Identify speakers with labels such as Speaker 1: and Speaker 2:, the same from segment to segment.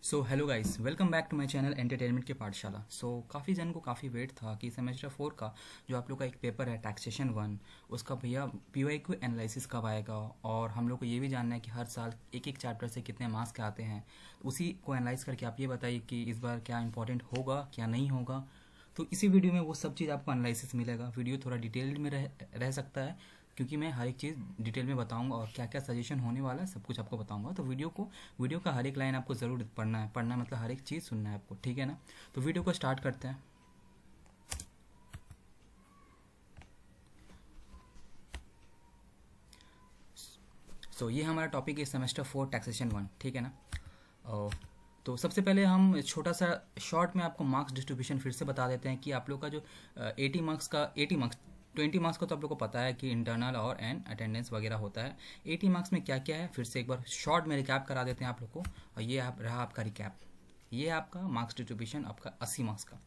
Speaker 1: So hello guys, welcome back to my channel entertainment की पाठशाला। काफ़ी जन को काफ़ी वेट था कि सेमेस्टर 4 का जो आप लोग का एक पेपर है टैक्सेशन 1, उसका भैया पीवाईक्यू एनालिसिस कब आएगा। और हम लोग को ये भी जानना है कि हर साल एक एक चैप्टर से कितने मार्क्स के आते हैं। उसी को एनालाइज करके आप ये बताइए कि इस बार क्या इंपॉर्टेंट होगा क्या नहीं होगा। तो इसी वीडियो में वो सब चीज़ आपको एनालिसिस मिलेगा। वीडियो थोड़ा डिटेल्ड में रह सकता है क्योंकि मैं हर एक चीज़ डिटेल में बताऊंगा और क्या क्या सजेशन होने वाला है सब कुछ आपको बताऊंगा। तो वीडियो का हर एक लाइन आपको ज़रूर पढ़ना मतलब हर एक चीज़ सुनना है आपको, ठीक है ना। तो वीडियो को स्टार्ट करते हैं। ये हमारा टॉपिक है सेमेस्टर 4 टैक्सेशन 1, ठीक है ना। तो सबसे पहले हम छोटा सा शॉर्ट में आपको मार्क्स डिस्ट्रीब्यूशन फिर से बता देते हैं कि आप लोग का जो 80 मार्क्स 20 मार्क्स का तो आप लोग को पता है कि इंटरनल और एंड अटेंडेंस वगैरह होता है। 80 मार्क्स में क्या क्या है फिर से एक बार शॉर्ट में रिकैप करा देते हैं आप लोग को। और ये रहा आपका रिकैप, ये आपका मार्क्स डिस्ट्रीब्यूशन आपका 80 मार्क्स का।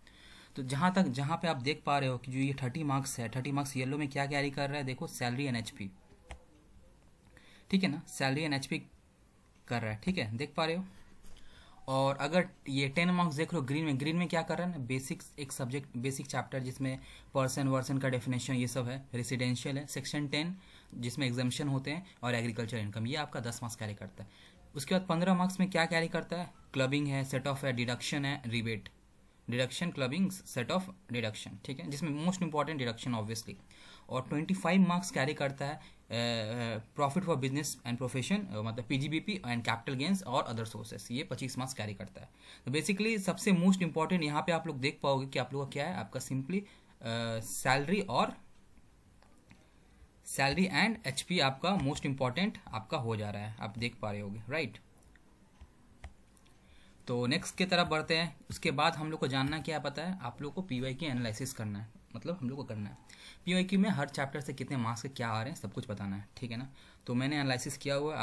Speaker 1: तो जहाँ पे आप देख पा रहे हो कि जो ये 30 मार्क्स है, 30 मार्क्स येलो में क्या कैरी कर रहा है, देखो सैलरी एंड एचपी, ठीक है ना। सैलरी एंड एचपी कर रहा है, ठीक है, देख पा रहे हो। और अगर ये 10 मार्क्स देख लो ग्रीन में क्या कर रहा है ना, बेसिक्स एक सब्जेक्ट बेसिक चैप्टर जिसमें पर्सन वर्सन का डेफिनेशन ये सब है, रेसिडेंशियल है, सेक्शन 10 जिसमें एग्जाम्शन होते हैं, और एग्रीकल्चर इनकम, ये आपका 10 मार्क्स कैरी करता है। उसके बाद 15 मार्क्स में क्या कैरी करता है, क्लबिंग है, सेट ऑफ है, डिडक्शन है, rebate, deduction, clubbing, set of deduction, ठीक है, जिसमें मोस्ट इंपॉर्टेंट डिडक्शन ऑब्वियसली। और 25 मार्क्स कैरी करता है profit for business and profession, मतलब पीजीबीपी एंड कैपिटल गेंस और अदर सोर्सेस, ये 25 मार्क्स कैरी करता है। तो बेसिकली सबसे मोस्ट इंपॉर्टेंट यहाँ पे आप लोग देख पाओगे कि आप लोग का क्या है, आपका सिंपली सैलरी एंड एचपी आपका मोस्ट इंपॉर्टेंट आपका हो जा रहा है, आप देख पा रहे होगे, राइट। तो नेक्स्ट की तरफ बढ़ते हैं। उसके बाद हम लोग को जानना क्या पता है, आप लोग को पीवाईक्यू एनालिसिस करना है, मतलब हम लोग को करना है पीवाईक्यू में हर चैप्टर से कितने मार्क्स के क्या आ रहे हैं सब कुछ बताना है, ठीक है ना। तो मैंने एनालिसिस किया हुआ है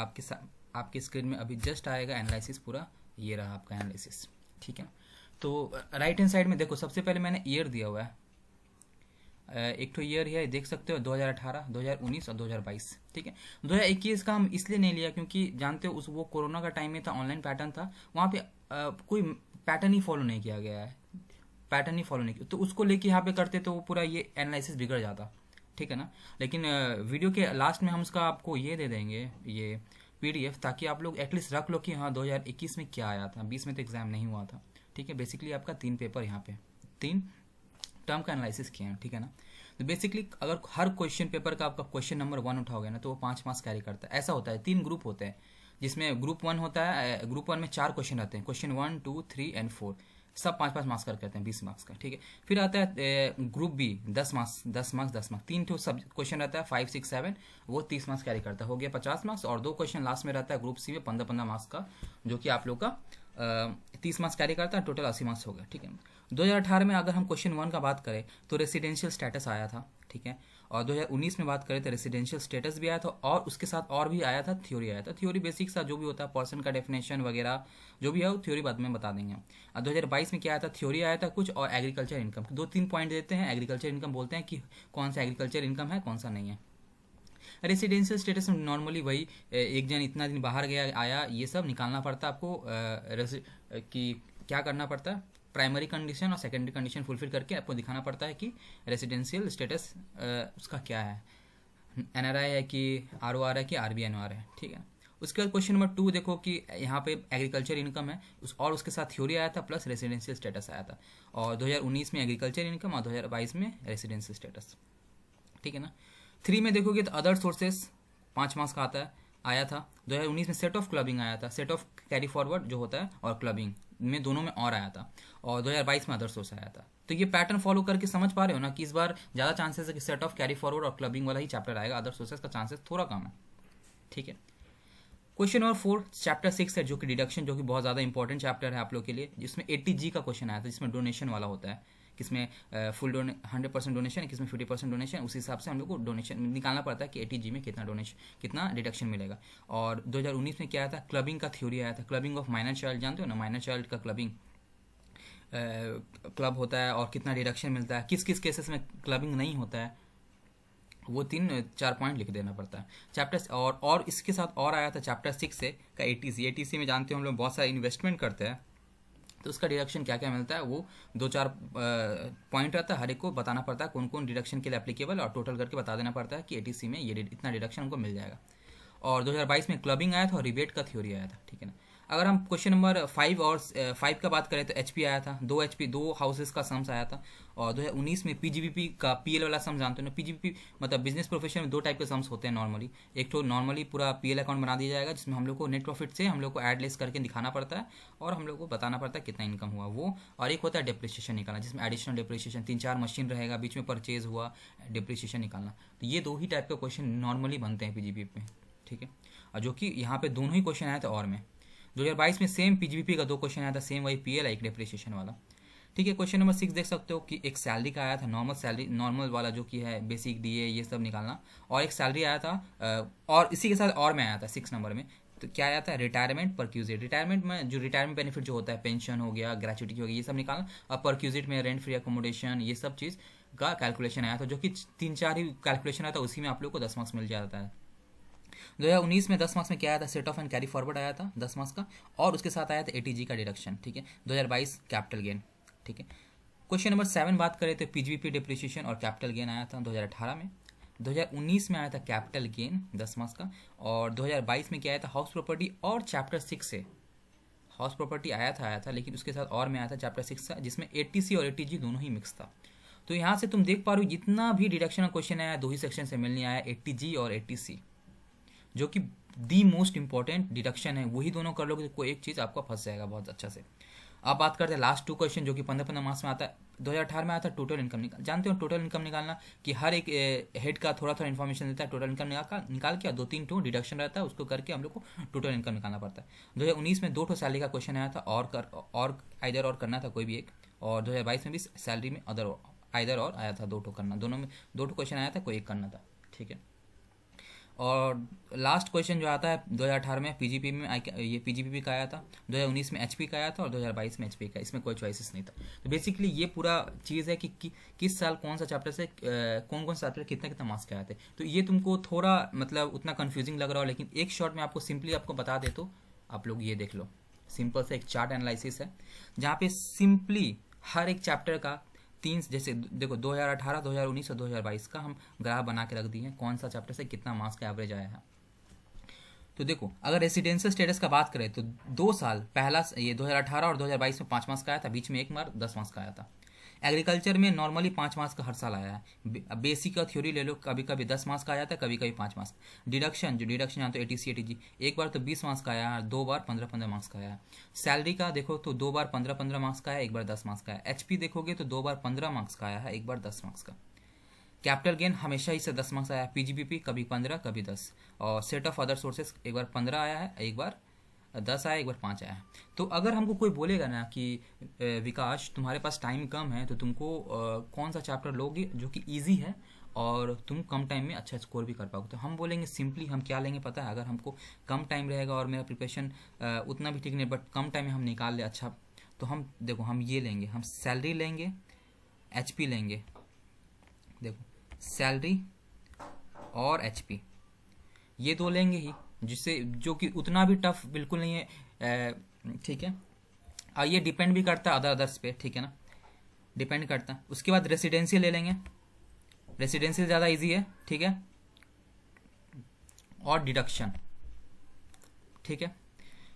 Speaker 1: आपके स्क्रीन में अभी जस्ट आएगा एनालिसिस पूरा, ये रहा आपका एनालिसिस, ठीक है। तो राइट हैंड साइड में देखो, सबसे पहले मैंने ईयर दिया हुआ है, एक तो ईयर है देख सकते हो, 2018, 2019 और 2022, ठीक है। 2021 का हम इसलिए नहीं लिया क्योंकि जानते हो वो कोरोना का टाइम में था, ऑनलाइन पैटर्न था, वहाँ पे कोई पैटर्न ही फॉलो नहीं किया गया है, पैटर्न ही फॉलो नहीं किया, तो उसको लेके यहाँ पे करते तो वो पूरा ये एनालिसिस बिगड़ जाता, ठीक है ना। लेकिन वीडियो के लास्ट में हम उसका आपको ये दे देंगे, ये पीडीएफ, ताकि आप लोग एटलीस्ट रख लो कि हाँ 2021 में क्या आया था, 20 में तो एग्जाम नहीं हुआ था, ठीक है। बेसिकली आपका 3 पेपर यहाँ पे 3 टर्म का एनालिसिस किए हैं, ठीक है ना। तो बेसिकली अगर हर क्वेश्चन पेपर का आपका क्वेश्चन नंबर 1 उठाओगे ना तो वो 5 मार्क्स कैरी करता है। ऐसा होता है, 3 ग्रुप होते हैं, जिसमें ग्रुप 1 होता है, ग्रुप 1 में 4 क्वेश्चन आते हैं, क्वेश्चन 1, 2, 3 एंड 4, सब 5-5 मार्क्स कर करते हैं, 20 मार्क्स का, ठीक है। फिर आता है group B, 10 marks 10 marks 10 marks, 3 sub question रहता है, 5, 6, 7, वो 30 मार्क्स कैरी करता है, हो गया 50 मार्क्स। और 2 क्वेश्चन लास्ट में रहता है ग्रुप सी में 15-15 मार्क्स का, जो कि आप लोग का 30 मार्क्स कैरी करता है, टोटल 80 मार्क्स हो गया, ठीक है। 2018 में अगर हम क्वेश्चन 1 का बात करें तो रेसिडेंशियल स्टेटस आया था, ठीक है। और 2019 में बात करें तो रेसिडेंशियल स्टेटस भी आया था, और उसके साथ और भी आया था, थ्योरी आया था। थ्योरी बेसिक सा जो भी होता है, पर्सन का डेफिनेशन वगैरह जो भी है वो थ्योरी बाद में बता देंगे। और 2022 में क्या आया था, थ्योरी आया था कुछ, और एग्रीकल्चर इनकम, 2-3 पॉइंट देते हैं। एग्रीकल्चर इनकम बोलते हैं कि कौन सा एग्रीकल्चर इनकम है कौन सा नहीं है। रेसिडेंशियल स्टेटस में नॉर्मली वही एक जन इतना दिन बाहर गया आया, ये सब निकालना पड़ता है आपको, कि क्या करना पड़ता है, प्राइमरी कंडीशन और सेकेंडरी कंडीशन फुलफिल करके आपको दिखाना पड़ता है कि रेसिडेंशियल स्टेटस उसका क्या है, एनआरआई है कि आरओआर है कि आरबीएनआर है, ठीक है। उसके बाद क्वेश्चन नंबर 2 देखो कि यहाँ पे एग्रीकल्चर इनकम है, और उसके साथ थ्योरी आया था प्लस रेसिडेंशियल स्टेटस आया था। और 2019 में एग्रीकल्चर इनकम और 2022 में रेसिडेंशियल स्टेटस, ठीक है ना। 3 में देखोगे तो अदर सोर्सेस 5 मार्क्स का आता है, आया था। 2019 में सेट ऑफ क्लबिंग आया था, सेट ऑफ कैरी फॉरवर्ड जो होता है और क्लबिंग में दोनों में और आया था। और 2022 में अदर सोर्स आया था। तो ये पैटर्न फॉलो करके समझ पा रहे हो ना कि इस बार ज़्यादा चांसेस है कि सेट ऑफ कैरी फॉरवर्ड और क्लबिंग वाला ही चैप्टर आएगा, अदर सोर्सेस का चांसेस थोड़ा कम है, ठीक है। क्वेश्चन नंबर 4 चैप्टर 6 है, जो कि डिडक्शन, जो कि बहुत ज़्यादा इंपॉर्टेंट चैप्टर है आप लोग के लिए, जिसमें 80G का क्वेश्चन आया था, जिसमें डोनेशन वाला होता है, किसमें 100% डोनेशन है, किसमें 50% डोनेशन, उस हिसाब से हम लोग को डोनेशन निकालना पड़ता है कि 80G में कितना डोनेशन, कितना डिडक्शन मिलेगा। और 2019 में क्या आया था, क्लबिंग का थ्योरी आया था, क्लबिंग ऑफ माइनर चाइल्ड, जानते हो ना, माइनर चाइल्ड का क्लबिंग क्लब होता है और कितना डिडक्शन मिलता है, किस किस केसेस में क्लबिंग नहीं होता है, वो 3-4 पॉइंट लिख देना पड़ता है चैप्टर। और इसके साथ और आया था चैप्टर 6 से का एटीसी। एटीसी में जानते हो हम लोग बहुत सारा इन्वेस्टमेंट करते हैं, तो उसका डिडक्शन क्या क्या मिलता है वो 2-4 पॉइंट रहता है, हर एक को बताना पड़ता है कौन कौन डिडक्शन के लिए एप्लीकेबल, और टोटल करके बता देना पड़ता है कि एटीसी में ये इतना डिडक्शन हमको मिल जाएगा। और 2022 में क्लबिंग आया था और रिबेट का थ्योरी आया था, ठीक है ना। अगर हम क्वेश्चन नंबर 5 का बात करें तो एचपी आया था, 2 दो हाउसेस का सम्स आया था। और 2019 में पीजीबीपी का पीएल वाला सम जानते हो ना, पीजीबीपी मतलब बिजनेस प्रोफेशन में 2 टाइप के सम्स होते हैं नॉर्मली। एक तो नॉर्मली पूरा पीएल अकाउंट बना दिया जाएगा जिसमें हम लोग को नेट प्रॉफिट से हम लोग को एड लेस करके दिखाना पड़ता है और हम लोग को बताना पड़ता है कितना इनकम हुआ वो। और एक होता है डिप्रिसिएशन निकालना, जिसमें एडिशनल डिप्रिसिएशन 3-4 मशीन रहेगा, बीच में परचेज हुआ, डिप्रिसिएशन निकालना। तो ये 2 ही टाइप के क्वेश्चन नॉर्मली बनते हैं पीजीबीपी में, ठीक है। और जो कि यहाँ पे दोनों ही क्वेश्चन आया था। और में 2022 में सेम पीजीबीपी का 2 क्वेश्चन आया था, सेम वही पीएल एक डिप्रिसिएशन वाला, ठीक है। क्वेश्चन नंबर 6 देख सकते हो कि एक सैलरी का आया था, नॉर्मल सैलरी, नॉर्मल वाला जो कि है बेसिक डीए ये सब निकालना, और एक सैलरी आया था और इसी के साथ और में आया था 6 नंबर में। तो क्या आया था, रिटायरमेंट परक्यूजिट। रिटायरमेंट में जो रिटायरमेंट बेनिफिट जो होता है, पेंशन हो गया, ग्रेचुइटी हो गई, ये सब निकालना। और परक्यूजिट में रेंट फ्री अकोमोडेशन ये सब चीज़ का कैलकुलेशन आया था, जो कि 3-4 ही कैलकुलेशन आया था, उसी में आप लोग को 10 मार्क्स मिल जाता है। 2019 में 10 मार्क्स में क्या आया था, set of and carry forward आया था 10 मार्क्स का, और उसके साथ आया था एटीजी का डिडक्शन, ठीक है। 2022 कैपिटल गेन, ठीक है। क्वेश्चन नंबर 7 बात करें तो पीजीबीपी डिप्रिसिएशन और कैपिटल गेन आया था 2018 में। 2019 में आया था कैपिटल गेन 10 मार्क्स का, और 2022 में क्या आया था, हाउस प्रॉपर्टी और चैप्टर 6 से हाउस प्रॉपर्टी आया था, लेकिन उसके साथ और में आया था चैप्टर 6 का, जिसमें एटीसी और एटीजी दोनों ही मिक्स था। तो यहाँ से तुम देख पा रहे हो जितना भी डिडक्शन का क्वेश्चन आया 2 ही सेक्शन से मिलने आया, एटीजी और एटीसी, जो कि दी मोस्ट इंपॉर्टेंट डिडक्शन है। वही दोनों कर लोगे तो कोई एक चीज़ आपका फंस जाएगा बहुत अच्छा से। अब बात करते हैं लास्ट 2 क्वेश्चन जो कि 15-15 मार्क्स में आता है। 2018 में आया था टोटल इनकम निकाल, जानते हो टोटल इनकम निकालना कि हर एक हेड का थोड़ा थोड़ा इन्फॉर्मेशन देता है, टोटल इनकम निकाल के 2-3 डिडक्शन रहता है, उसको करके हम लोग को टोटल इनकम निकालना पड़ता है। 2019 में 2 सैलरी का क्वेश्चन आया था, और आइदर और करना था कोई भी एक, और 2022 में भी सैलरी में आइदर और आया था, 2 करना, दोनों में 2 क्वेश्चन आया था, कोई एक करना था, ठीक है। और लास्ट क्वेश्चन जो आता है 2018 में पीजीपी में ये पीजीपी का आया था, 2019 में एचपी का आया था, और 2022 में एचपी का, इसमें कोई चॉइसेस नहीं था। तो बेसिकली ये पूरा चीज़ है कि किस साल कौन सा चैप्टर से कौन कौन सा चैप्टर कितना कितना मार्क्स के आए थे। तो ये तुमको थोड़ा मतलब उतना कन्फ्यूजिंग लग रहा हो, लेकिन एक शॉर्ट में आपको सिंपली आपको बता दे तो आप लोग ये देख लो। सिंपल से एक चार्ट एनालिसिस है जहाँ पे सिंपली हर एक चैप्टर का 3, जैसे देखो 2018, 2019 और 2022 का हम ग्राफ बना के रख दिए हैं, कौन सा चैप्टर से कितना मार्क्स का एवरेज आया है। तो देखो अगर रेसिडेंशियल स्टेटस का बात करें तो 2 साल पहला ये 2018 और 2022 में 5 मार्क्स का आया था, बीच में 1 बार 10 मार्क्स का आया था। एग्रीकल्चर में नॉर्मली 5 मार्क्स का हर साल आया है। बेसिक का थ्योरी ले लो, कभी कभी 10 मार्क्स का आया था, कभी कभी 5 मार्क्स। डिडक्शन जानते हो एटीसी एटीजी, एक बार तो 20 मार्क्स का आया, 2 बार 15-15 मार्क्स का आया। सैलरी का देखो तो 2 बार 15-15 मार्क्स का आया, 1 बार 10 मार्क्स का आया। एचपी देखोगे तो 2 बार 15 मार्क्स का आया है, 1 बार 10 मार्क्स का। कैपिटल गेन हमेशा ही से 10 मार्क्स आया है। पीजीबीपी कभी 15 कभी 10, और सेट ऑफ अदर सोर्सेस 1 बार 15 आया है, 1 बार 10 आया, 1 बार 5 आया है। तो अगर हमको कोई बोलेगा ना कि विकास तुम्हारे पास टाइम कम है तो तुमको कौन सा चैप्टर लोगे जो कि ईजी है और तुम कम टाइम में अच्छा स्कोर भी कर पाओगे, तो हम बोलेंगे सिंपली हम क्या लेंगे पता है, अगर हमको कम टाइम रहेगा और मेरा प्रिपरेशन उतना भी ठीक नहीं बट कम टाइम में हम निकाल ले अच्छा, तो हम देखो हम ये लेंगे, हम सैलरी लेंगे, एचपी लेंगे। देखो सैलरी और एचपी ये 2 लेंगे ही, जिससे जो कि उतना भी टफ बिल्कुल नहीं है, ठीक है। और ये डिपेंड भी करता है अदर्स पे, ठीक है ना, डिपेंड करता है। उसके बाद रेसिडेंशियल ले लेंगे, रेसिडेंशियल ज़्यादा इजी है, ठीक है, और डिडक्शन, ठीक है।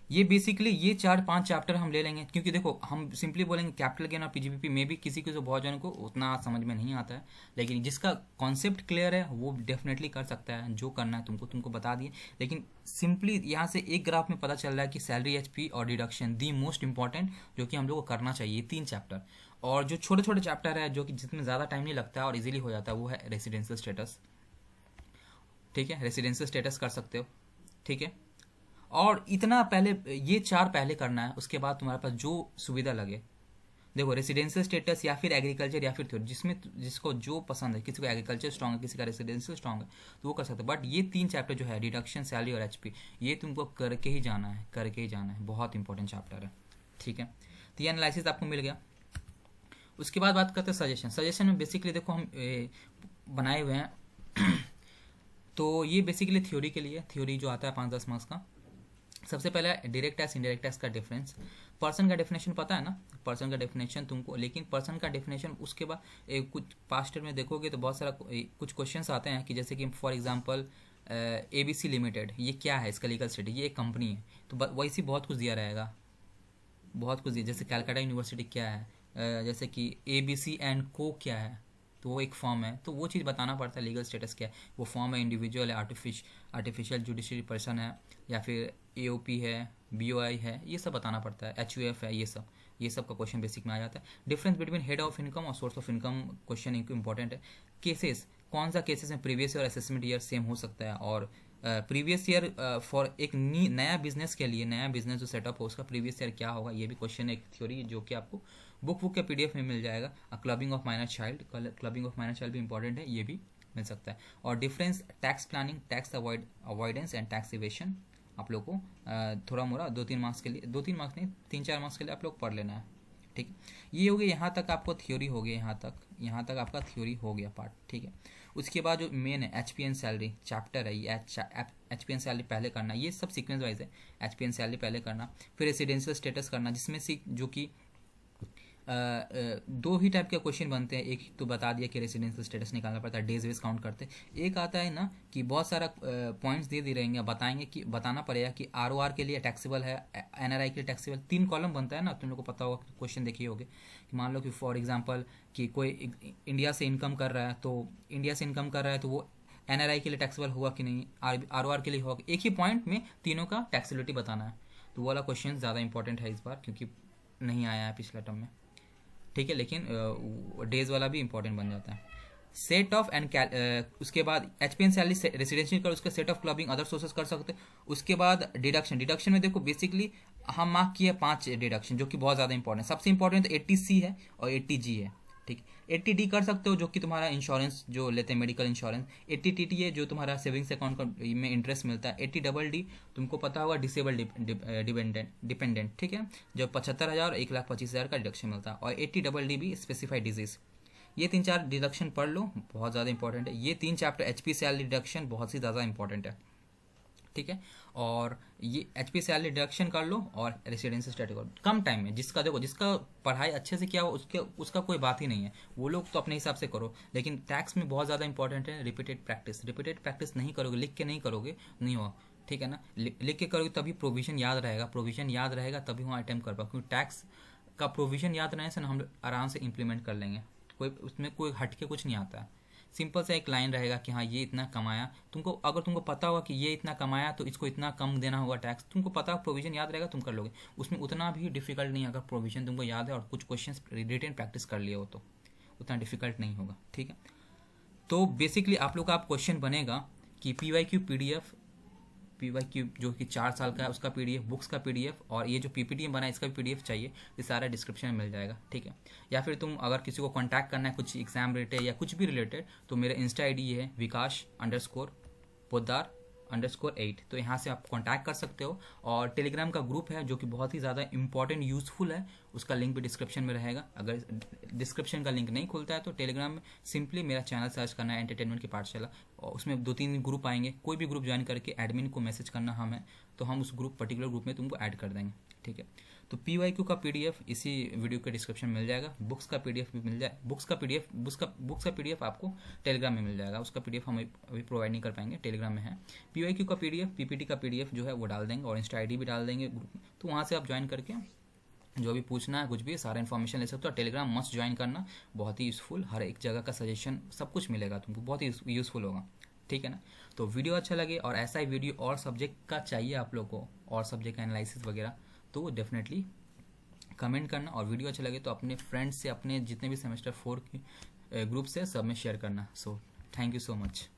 Speaker 1: ये बेसिकली ये 4-5 चैप्टर हम ले लेंगे, क्योंकि देखो हम सिंपली बोलेंगे कैपिटल गेन और पीजीबीपी में भी किसी को बहुत जनों को उतना समझ में नहीं आता है, लेकिन जिसका कॉन्सेप्ट क्लियर है वो डेफिनेटली कर सकता है, जो करना है तुमको बता दिए। लेकिन सिंपली यहाँ से एक ग्राफ में पता चल रहा है कि सैलरी, एचपी और डिडक्शन दी मोस्ट इंपॉर्टेंट जो कि हम लोग को करना चाहिए, 3 चैप्टर। और जो छोटे छोटे चैप्टर है जो कि जिसमें ज़्यादा टाइम नहीं लगता है और इजीली हो जाता है वो है रेसिडेंशियल स्टेटस, ठीक है, रेसिडेंशियल स्टेटस कर सकते हो, ठीक है। और इतना पहले ये 4 पहले करना है, उसके बाद तुम्हारे पास जो सुविधा लगे। देखो रेसिडेंशियल स्टेटस या फिर एग्रीकल्चर या फिर थ्योरी, जिसमें जिसको जो पसंद है, किसी को एग्रीकल्चर स्ट्रांग है, किसी का रेसिडेंशियल स्ट्रांग है, तो वो कर सकते हैं। बट ये 3 चैप्टर जो है डिडक्शन, सैलरी और एचपी, ये तुमको करके ही जाना है, बहुत इंपॉर्टेंट चैप्टर है, ठीक है। तो ये एनालिसिस आपको मिल गया। उसके बाद बात करते हैं सजेशन। सजेशन में बेसिकली देखो हम बनाए हुए हैं तो ये बेसिकली थ्योरी के लिए, थ्योरी जो आता है 5-10 मार्क्स का। सबसे पहले डायरेक्ट टैक्स इंडायरेक्ट टैक्स का डिफरेंस। पर्सन का डेफिनेशन पता है ना, पर्सन का डेफिनेशन तुमको, लेकिन पर्सन का डेफिनेशन उसके बाद कुछ पास्ट में देखोगे तो बहुत सारा कुछ क्वेश्चंस आते हैं कि जैसे कि फॉर एग्जांपल ABC लिमिटेड, ये क्या है, इसका लीगल स्टेटस, ये एक कंपनी है, तो वैसे बहुत कुछ दिया रहेगा, बहुत कुछ दिया। जैसे कैलकाटा यूनिवर्सिटी क्या है, जैसे कि ABC&Co क्या है, तो वो एक फॉर्म है, तो वो चीज़ बताना पड़ता है लीगल स्टेटस क्या है। वो फॉर्म है, इंडिविजुअल है, आर्टिफिशियल जुडिशरी पर्सन है, या फिर AOP है, BOI है, ये सब बताना पड़ता है, HUF है, ये सब का क्वेश्चन बेसिक में आ जाता है। Difference between head of income और source of income question important है। केसेस, कौन सा केसेस में previous year assessment year same हो सकता है, और प्रीवियस ईयर फॉर एक नया बिजनेस के लिए, नया बिजनेस जो सेटअप हो उसका प्रीवियस ईयर क्या होगा, ये भी क्वेश्चन एक थ्योरी जो कि आपको बुक के PDF में मिल जाएगा। क्लबिंग ऑफ माइनर चाइल्ड भी इंपॉर्टेंट है, ये भी मिल सकता है। और difference tax planning, tax avoidance and tax evasion, आप लोग को थोड़ा मोड़ा 2-3 मार्क्स के लिए, 2-3 मार्क्स नहीं 3-4 मार्क्स के लिए आप लोग पढ़ लेना है, ठीक। ये हो गया, यहाँ तक आपको थ्योरी हो गया, यहाँ तक आपका थ्योरी हो गया पार्ट, ठीक है। उसके बाद जो मेन है HP एंड सैलरी चैप्टर है, ये HP एंड सैलरी पहले करना, ये सब सीक्वेंस वाइज है। HP एंड सैलरी पहले करना, फिर रेसिडेंशियल स्टेटस करना, जिसमें से जो कि 2 ही टाइप के क्वेश्चन बनते हैं। एक तो बता दिया कि रेसिडेंशियल स्टेटस निकालना पड़ता है, डेज वेज काउंट करते। एक आता है ना कि बहुत सारा पॉइंट्स दे रहेंगे, बताएंगे कि बताना पड़ेगा कि ROR के लिए टैक्सेबल है, NRI के लिए टैक्सेबल। 3 कॉलम बनता है ना, तुम लोग को पता होगा, क्वेश्चन देखिए होगे कि मान लो कि फॉर एग्जाम्पल कि कोई इंडिया से इनकम कर रहा है, तो वो NRI के लिए टैक्सेबल हुआ कि नहीं, ROR के लिए हुआ। एक ही पॉइंट में तीनों का टैक्सेबिलिटी बताना है, तो वो वाला क्वेश्चन ज़्यादा इंपॉर्टेंट है इस बार, क्योंकि नहीं आया है पिछले टर्म में, ठीक है। लेकिन डेज वाला भी इंपॉर्टेंट बन जाता है। सेट ऑफ एंड उसके बाद HP एंड सैलरी रेसिडेंशियल कर, उसका set of clubbing other sources कर सकते हैं। उसके बाद डिडक्शन में देखो बेसिकली हम मार्क किए 5 डिडक्शन, जो कि बहुत ज़्यादा इंपॉर्टेंट। सबसे इंपॉर्टेंट तो 80C है और 80G है, ठीक। 80D कर सकते हो, जो कि तुम्हारा इंश्योरेंस जो लेते हैं, मेडिकल इंश्योरेंस। 80TT है जो तुम्हारा सेविंग्स अकाउंट में इंटरेस्ट मिलता है। 80DD तुमको पता होगा, डिसेबल डिपेंडेंट, ठीक है, जब 75,000 और 1,25,000 का डिडक्शन मिलता है। और 80DD भी स्पेसिफाइड डिजीज। ये 3-4 डिडक्शन पढ़ लो, बहुत ज़्यादा इंपॉर्टेंट है। ये 3 चैप्टर HP सैलरी डिडक्शन बहुत ही ज़्यादा इंपॉर्टेंट है, ठीक है। और ये HP सैलरी डिडक्शन कर लो और रेसिडेंशियल स्टेटस कम टाइम में। जिसका पढ़ाई अच्छे से किया हो उसका कोई बात ही नहीं है, वो लोग तो अपने हिसाब से करो। लेकिन टैक्स में बहुत ज़्यादा इंपॉर्टेंट है रिपीटेड प्रैक्टिस नहीं करोगे, लिख के नहीं करोगे, नहीं होगा, ठीक है ना। लिख के करोगे तभी प्रोविजन याद रहेगा, तभी वहाँ अटेम्प्ट कर पाओ, क्योंकि टैक्स का प्रोविजन याद रहने से हम आराम से इम्प्लीमेंट कर लेंगे, उसमें कोई हट के कुछ नहीं आता है। सिंपल सा एक लाइन रहेगा कि हाँ ये इतना कमाया, अगर तुमको पता होगा कि ये इतना कमाया तो इसको इतना कम देना होगा टैक्स, तुमको पता प्रोविजन याद रहेगा, तुम कर लोगे। उसमें उतना भी डिफिकल्ट नहीं है, अगर प्रोविजन तुमको याद है और कुछ क्वेश्चंस रिटेन प्रैक्टिस कर लिए हो तो उतना डिफिकल्ट नहीं होगा, ठीक है। तो बेसिकली आप लोग का क्वेश्चन बनेगा कि PYQ जो कि 4 साल का है उसका PDF, बुक्स का PDF, और ये जो PPT बना है इसका भी PDF चाहिए, ये सारा डिस्क्रिप्शन में मिल जाएगा, ठीक है। या फिर तुम अगर किसी को कांटेक्ट करना है कुछ एग्जाम रिलेटेड या कुछ भी रिलेटेड, तो मेरा इंस्टा ID है Vikash_Poddar_8, तो यहाँ से आप कांटेक्ट कर सकते हो। और टेलीग्राम का ग्रुप है जो कि बहुत ही ज़्यादा इंपॉर्टेंट यूज़फुल है, उसका लिंक भी डिस्क्रिप्शन में रहेगा। अगर डिस्क्रिप्शन का लिंक नहीं खुलता है तो टेलीग्राम में सिंपली मेरा चैनल सर्च करना है, एंटरटेनमेंट की पाठशाला, और उसमें 2-3 ग्रुप आएंगे, कोई भी ग्रुप ज्वाइन करके एडमिन को मैसेज करना हमें, तो हम उस पर्टिकुलर ग्रुप में तुमको ऐड कर देंगे, ठीक है। तो PYQ का PDF इसी वीडियो के डिस्क्रिप्शन में मिल जाएगा। बुक्स का PDF भी मिल जाए, बुक्स का PDF आपको टेलीग्राम में मिल जाएगा। उसका PDF हम अभी प्रोवाइड नहीं कर पाएंगे, टेलीग्राम में है। PYQ का PDF, PPT का PDF जो है वो डाल देंगे, और इंस्टा ID भी डाल देंगे ग्रुप में, तो वहाँ से आप ज्वाइन करके जो भी पूछना है, कुछ भी सारा इन्फॉर्मेशन ले सकते हो। टेलीग्राम मस्ट ज्वाइन करना, बहुत ही यूज़फुल, हर एक जगह का सजेशन सब कुछ मिलेगा तुमको, बहुत ही यूज़फुल होगा, ठीक है ना। तो वीडियो अच्छा लगे और ऐसा ही वीडियो और सब्जेक्ट का चाहिए आप लोग को, और सब्जेक्ट का एनालिसिस वगैरह, तो डेफिनेटली कमेंट करना। और वीडियो अच्छा लगे तो अपने फ्रेंड्स से, अपने जितने भी सेमेस्टर 4 की ग्रुप से सब में शेयर करना। So thank you so much.